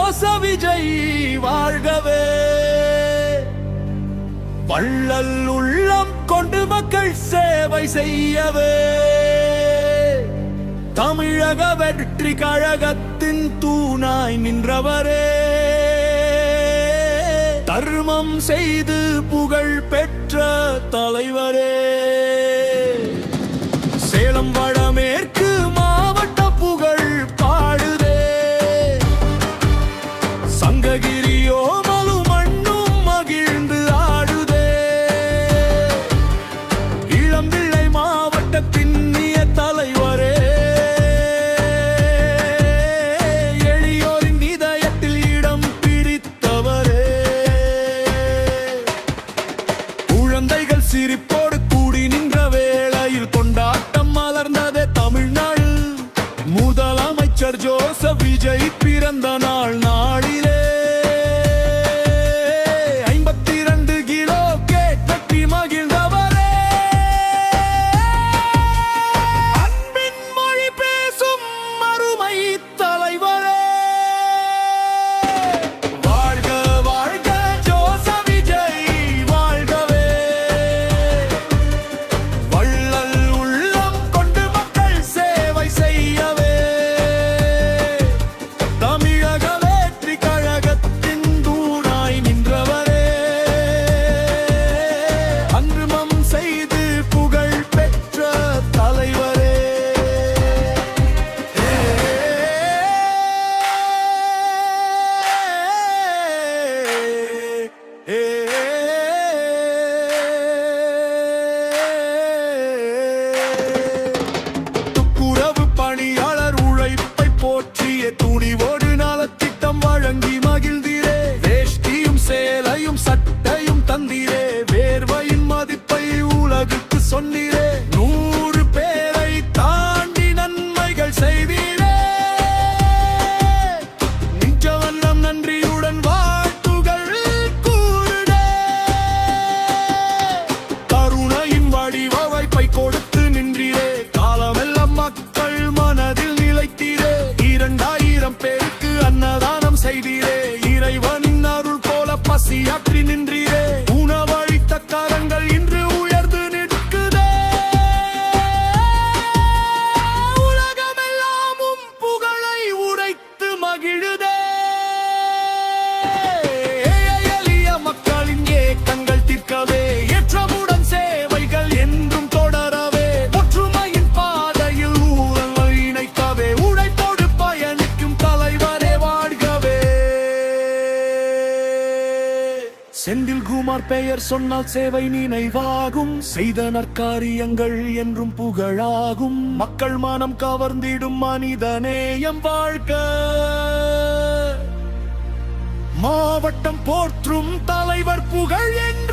Joseph Vijay வாழ்கவே. வள்ளல் உள்ளம் கொண்டு மக்கள் சேவை செய்யவே. தமிழக வெற்றி கழகத்தின் தூணாய் நின்றவரே. தர்மம் செய்து புகழ் பெற்ற தலைவரே. சேலம் வடமேற்கு மாவட்ட புகழ் பாடுதே. சங்ககிரியோ மலு மண்ணும் மகிழ்ந்து ஆடுதே. இளம்பிள்ளை மாவட்டத்தின் தலைவரே. எளியோரின் இதயத்தில் இடம் பிடித்தவரே. குழந்தைகள் சிரிப்போடு கூடி நின்ற வேளையில் கொண்டாட்டம் மலர்ந்ததே தமிழ்நாடு. முதலமைச்சர் ஜோசப் விஜய் பிறந்த நாள் நாளிலே 52 கிலோ கேக் வெட்டி மகிழ்ந்தவரே. அன்பின் மொழி பேசும் அருமை தலைவரே. வாழ்க வாழ்க ஜோசப் விஜய் வாழ்கவே. வள்ளல் உள்ளம் கொண்டு மக்கள் சேவை செய்யவே. தமிழக வெற்றி கழகத்தின் தூணாய் நின்றவரே. அன்றுமம் செய்து புகழ் பெற்ற தலைவரே. துப்புரவு பணியாளர் உழைப்பை போற்றிய துணிவோடு நலத்திட்டம் வழங்கி மகிழ்ந்தீரே. வேஷ்டியும் சேலையும் சட்டையும் தந்தீரே. வேர்வையின் மதிப்பை உலகுக்கு சொன்னீரே. 100 பேரை தாண்டி நன்மைகள் செய்தீரே. நிஜவண்ணம் நன்றியுடன் வாழ்த்துகள் கூறுடே. கருணையின் வடிவ வாய்ப்பை கொடுத்து நின்றீரே. காலமெல்லாம் மக்கள் மனதில் நிலைத்தீரே. 2000 பேருக்கு அன்னதானம் செய்தீரே. இறைவனின் அருள் போல பசியாற்றி நின்றீரே. உணவளித்த கரங்கள் இன்று உயர்ந்து நிற்குதே. உலகமெல்லாமும் புகழை உடைத்து மகிழுதே. எளிய மக்களின் ஏக்கங்கள் தீர்க்கவே. ஏற்றமுடன் சேவைகள் என்றும் தொடரவே. ஒற்றுமையின் பாதையில் ஊரங்கள் இணைக்கவே. உழைப்போடு பயணிக்கும் தலைவரே வாழ்கவே. செந்தில்குமார் பெயர் சொன்னால் சேவை நினைவாகும். செய்த நற்காரியங்கள் என்றும் புகழாகும். மக்கள் மனம் கவர்ந்திடும் மனிதநேயம் வாழ்க. மாவட்டம் போற்றும் தலைவர் புகழ் எங்க